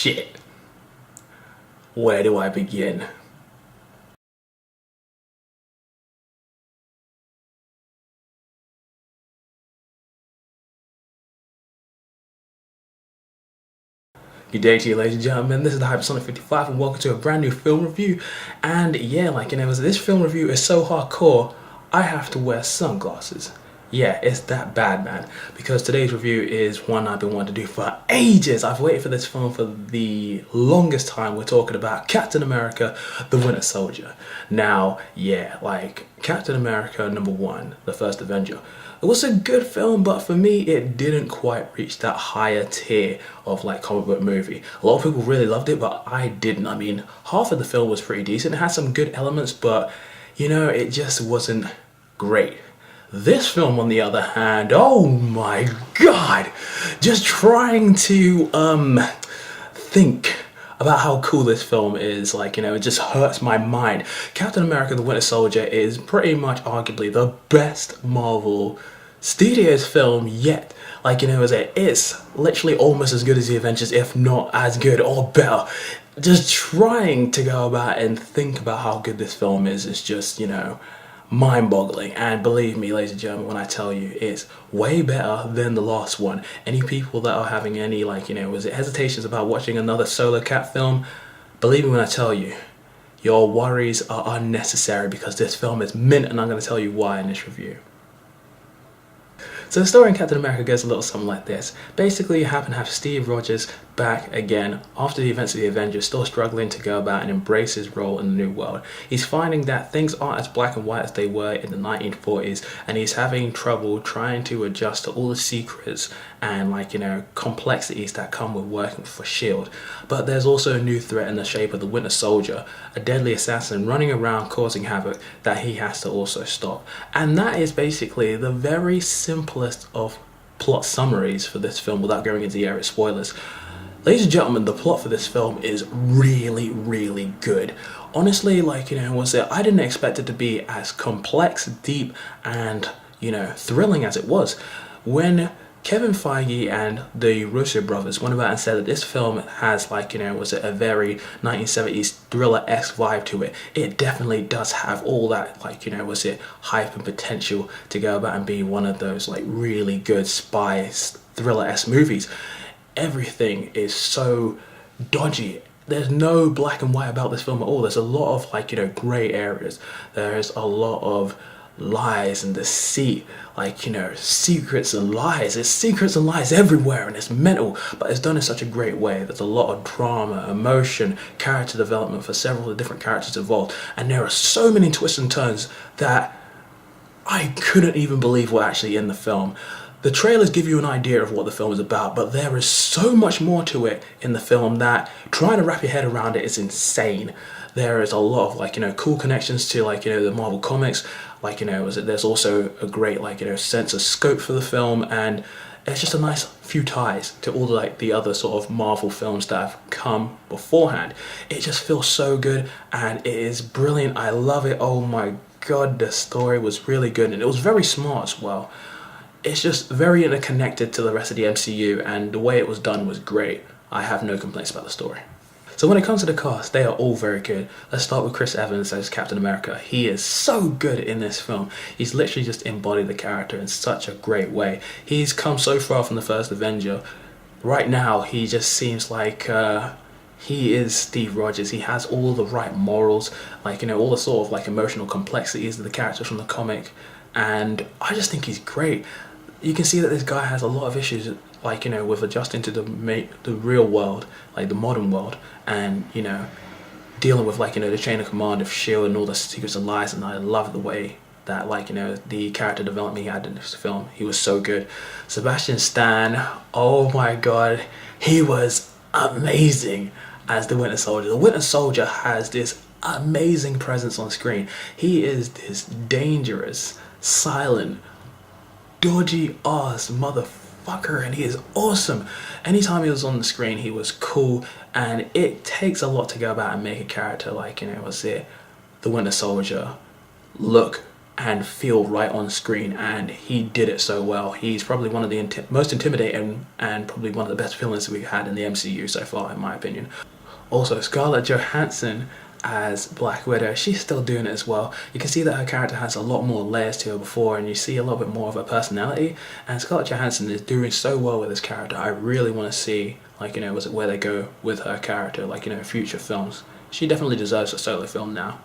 shit. Where do I begin? Good day to you, ladies and gentlemen. This is the Hypersonic 55 and welcome to a brand new film review. And yeah, this film review is so hardcore, I have to wear sunglasses. Yeah, it's that bad, man. Because today's review is one I've been wanting to do for ages. I've waited for this film for the longest time. We're talking about Captain America, the Winter Soldier. Now, yeah, like Captain America #1, the first Avenger. It was a good film, but for me, it didn't quite reach that higher tier of like comic book movie. A lot of people really loved it, but I didn't. I mean, half of the film was pretty decent. It had some good elements, but you know, it just wasn't great. This film, on the other hand, oh my god, just trying to think about how cool this film is, like, you know, it just hurts my mind. Captain America the Winter Soldier is pretty much arguably the best Marvel Studios film yet. Like, you know, it's literally almost as good as the Avengers, if not as good or better. Just trying to go about and think about how good this film is just, you know, mind-boggling. And believe me, ladies and gentlemen, when I tell you it's way better than the last one. Any people that are having any, like, you know, hesitations about watching another solo Cap film, believe me when I tell you, your worries are unnecessary because this film is mint, and I'm going to tell you why in this review. So the story in Captain America goes a little something like this. Basically, you happen to have Steve Rogers back again after the events of the Avengers, still struggling to go about and embrace his role in the new world. He's finding that things aren't as black and white as they were in the 1940s, and he's having trouble trying to adjust to all the secrets and, like, you know, complexities that come with working for S.H.I.E.L.D. But there's also a new threat in the shape of the Winter Soldier, a deadly assassin running around causing havoc that he has to also stop. And that is basically the very simplest of plot summaries for this film without going into the area of spoilers. Ladies and gentlemen, the plot for this film is really, really good. Honestly, like, you know, I didn't expect it to be as complex, deep, and, you know, thrilling as it was. When Kevin Feige and the Russo brothers went about and said that this film has, like, you know, a very 1970s thriller-esque vibe to it. It definitely does have all that, like, you know, hype and potential to go about and be one of those, like, really good spy thriller-esque movies. Everything is so dodgy. There's no black and white about this film at all. There's a lot of, like, you know, grey areas. There's a lot of lies and deceit, like, you know, secrets and lies. There's secrets and lies everywhere, and it's mental, but it's done in such a great way. There's a lot of drama, emotion, character development for several of the different characters involved, and there are so many twists and turns that I couldn't even believe were actually in the film. The trailers give you an idea of what the film is about, but there is so much more to it in the film that trying to wrap your head around it is insane. There is a lot of, like, you know, cool connections to, like, you know, the Marvel comics. Like, you know, there's also a great, like, you know, sense of scope for the film, and it's just a nice few ties to all the, like, the other sort of Marvel films that have come beforehand. It just feels so good, and it is brilliant. I love it. Oh my god, the story was really good, and it was very smart as well. It's just very interconnected to the rest of the MCU, and the way it was done was great. I have no complaints about the story. So when it comes to the cast, they are all very good. Let's start with Chris Evans as Captain America. He is so good in this film. He's literally just embodied the character in such a great way. He's come so far from the first Avenger. Right now, he just seems like he is Steve Rogers. He has all the right morals, like, you know, all the sort of, like, emotional complexities of the characters from the comic. And I just think he's great. You can see that this guy has a lot of issues, like, you know, with adjusting to the real world, like the modern world, and, you know, dealing with, like, you know, the chain of command of S.H.I.E.L.D. and all the secrets and lies. And I love the way that, like, you know, the character development he had in this film. He was so good. Sebastian Stan, oh my god, he was amazing as the Winter Soldier. The Winter Soldier has this amazing presence on screen. He is this dangerous, silent, dodgy ass motherfucker, and he is awesome. Anytime he was on the screen, he was cool, and it takes a lot to go about and make a character like, you know, the Winter Soldier look and feel right on screen, and he did it so well. He's probably one of the most intimidating and probably one of the best villains we've had in the MCU so far, in my opinion. Also, Scarlett Johansson as Black Widow, she's still doing it as well. You can see that her character has a lot more layers to her before, and you see a little bit more of her personality, and Scarlett Johansson is doing so well with this character. I really want to see, like, you know, where they go with her character, like, you know, future films. She definitely deserves a solo film now.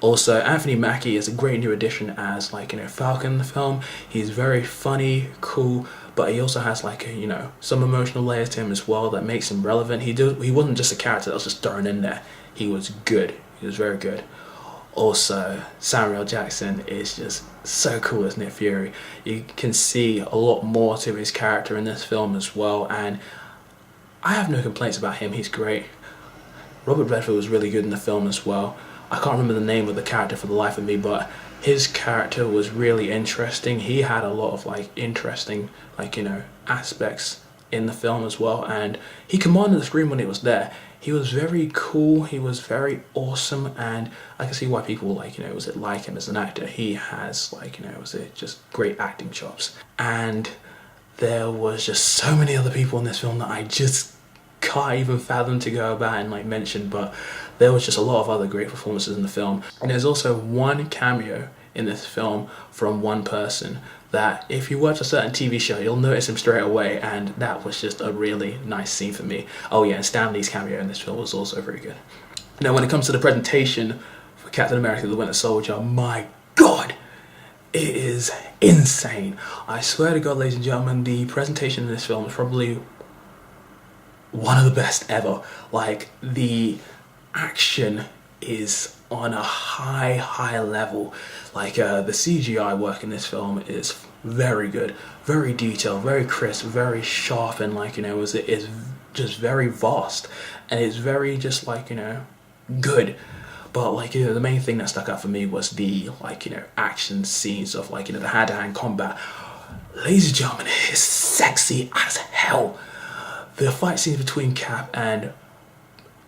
Also, Anthony Mackie is a great new addition as, like, you know, Falcon in the film. He's very funny, cool, but he also has, like, you know, some emotional layers to him as well that makes him relevant. He wasn't just a character that was just thrown in there. He was good. He was very good. Also, Samuel Jackson is just so cool as Nick Fury. You can see a lot more to his character in this film as well, and I have no complaints about him. He's great. Robert Redford was really good in the film as well. I can't remember the name of the character for the life of me, but his character was really interesting. He had a lot of, like, interesting, like, you know, aspects in the film as well, and he commanded the screen when he was there. He was very cool, he was very awesome, and I can see why people, like, you know, like him as an actor. He has, like, you know, just great acting chops. And there was just so many other people in this film that I just can't even fathom to go about and, like, mention, but there was just a lot of other great performances in the film. And there's also one cameo in this film from one person that if you watch a certain TV show, you'll notice him straight away, and that was just a really nice scene for me. Oh yeah, and Stan Lee's cameo in this film was also very good. Now, when it comes to the presentation for Captain America the Winter Soldier, my God, it is insane. I swear to God, ladies and gentlemen, the presentation in this film is probably one of the best ever. Like, the action is on a high level. Like, the CGI work in this film is very good, very detailed, very crisp, very sharp, and, like, you know, it is just very vast, and it's very just, like, you know, good. But, like, you know, the main thing that stuck out for me was the, like, you know, action scenes of, like, you know, the hand-to-hand combat. Ladies and gentlemen, it is sexy as hell. The fight scenes between Cap and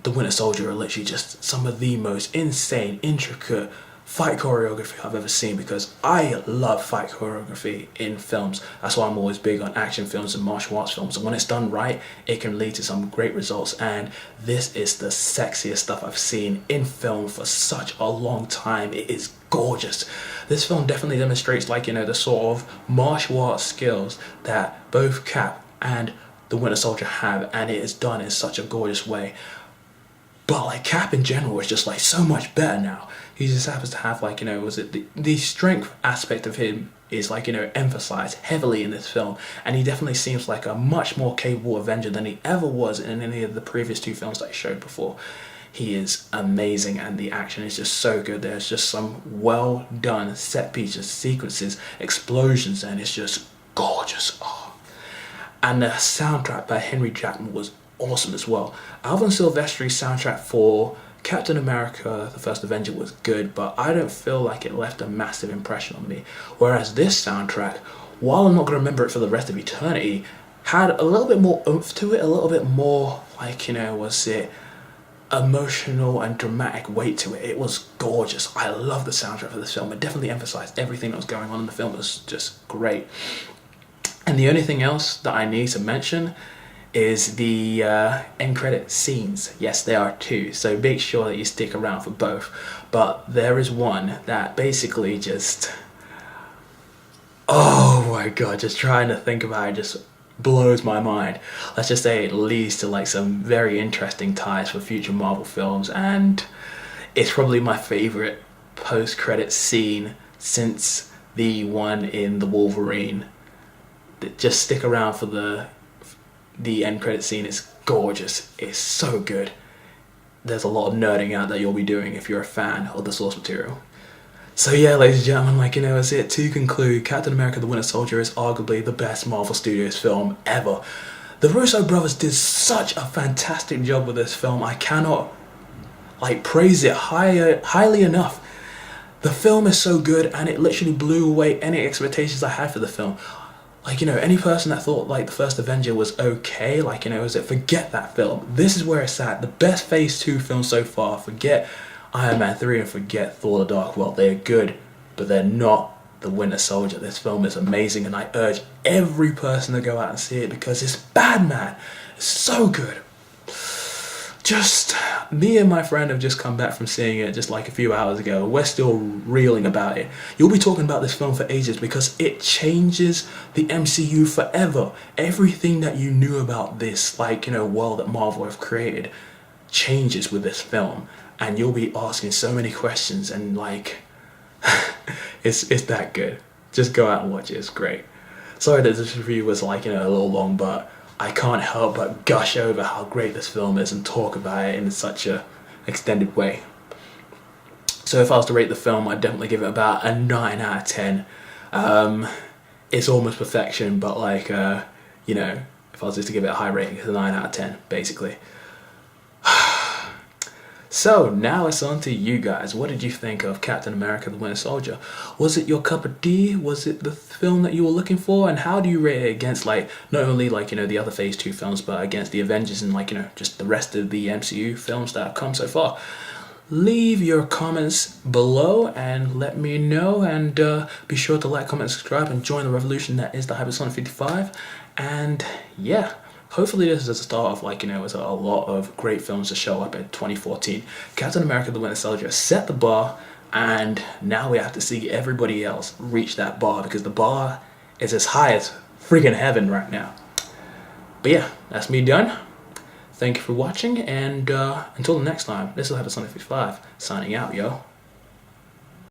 the Winter Soldier are literally just some of the most insane, intricate fight choreography I've ever seen, because I love fight choreography in films. That's why I'm always big on action films and martial arts films, and when it's done right, it can lead to some great results, and this is the sexiest stuff I've seen in film for such a long time. It is gorgeous. This film definitely demonstrates, like, you know, the sort of martial arts skills that both Cap and the Winter Soldier have, and it is done in such a gorgeous way. But, like, Cap in general is just, like, so much better now. He just happens to have, like, you know, the strength aspect of him is, like, you know, emphasized heavily in this film, and he definitely seems like a much more capable Avenger than he ever was in any of the previous two films that he showed before. He is amazing, and the action is just so good. There's just some well done set pieces, sequences, explosions, and it's just gorgeous. Oh. And the soundtrack by Henry Jackman was awesome as well. Alvin Silvestri's soundtrack for Captain America the First Avenger was good, but I don't feel like it left a massive impression on me. Whereas this soundtrack, while I'm not going to remember it for the rest of eternity, had a little bit more oomph to it, a little bit more, like, you know, emotional and dramatic weight to it. It was gorgeous. I love the soundtrack for this film. It definitely emphasized everything that was going on in the film. It was just great. And the only thing else that I need to mention is the end credit scenes. Yes, there are two, so make sure that you stick around for both. But there is one that basically just, oh my God, just trying to think about it just blows my mind. Let's just say it leads to, like, some very interesting ties for future Marvel films, and it's probably my favorite post-credit scene since the one in the Wolverine. Just stick around for the end credit scene. Is gorgeous. It's so good. There's a lot of nerding out that you'll be doing if you're a fan of the source material. So yeah, ladies and gentlemen, like, you know, that's it. To conclude, Captain America the Winter Soldier is arguably the best Marvel Studios film ever. The Russo brothers did such a fantastic job with this film. I cannot, like, praise it highly enough. The film is so good, and it literally blew away any expectations I had for the film. Like, you know, any person that thought, like, the first Avenger was okay, like, you know, forget that film. This is where it's at. The best Phase 2 film so far. Forget Iron Man 3 and forget Thor the Dark World. They're good. but they're not the Winter Soldier. This film is amazing, and I urge every person to go out and see it because it's bad, man. It's so good. Just me and my friend have just come back from seeing it just like a few hours ago. We're still reeling about it. You'll be talking about this film for ages because it changes the MCU forever. Everything that you knew about this, like, you know, world that Marvel have created changes with this film, and you'll be asking so many questions, and like it's that good. Just go out and watch it. It's great. Sorry that this review was like, you know, a little long, but I can't help but gush over how great this film is and talk about it in such a extended way. So if I was to rate the film, I'd definitely give it about a 9 out of 10. It's almost perfection, but like, you know, if I was just to give it a high rating, it's a 9 out of 10, basically. So now it's on to you guys. What did you think of Captain America the Winter Soldier? Was it your cup of tea? Was it the film that you were looking for? And how do you rate it against, like, not only like, you know, the other Phase 2 films, but against the Avengers and, like, you know, just the rest of the MCU films that have come so far? Leave your comments below and let me know, and be sure to like, comment, subscribe, and join the revolution that is the Hypersonic 55. And yeah, hopefully this is the start of, like, you know, a lot of great films to show up in 2014. Captain America the Winter Soldier set the bar, and now we have to see everybody else reach that bar, because the bar is as high as freaking heaven right now. But yeah, that's me done. Thank you for watching, and until the next time, this is Hypersonic 55 signing out, yo.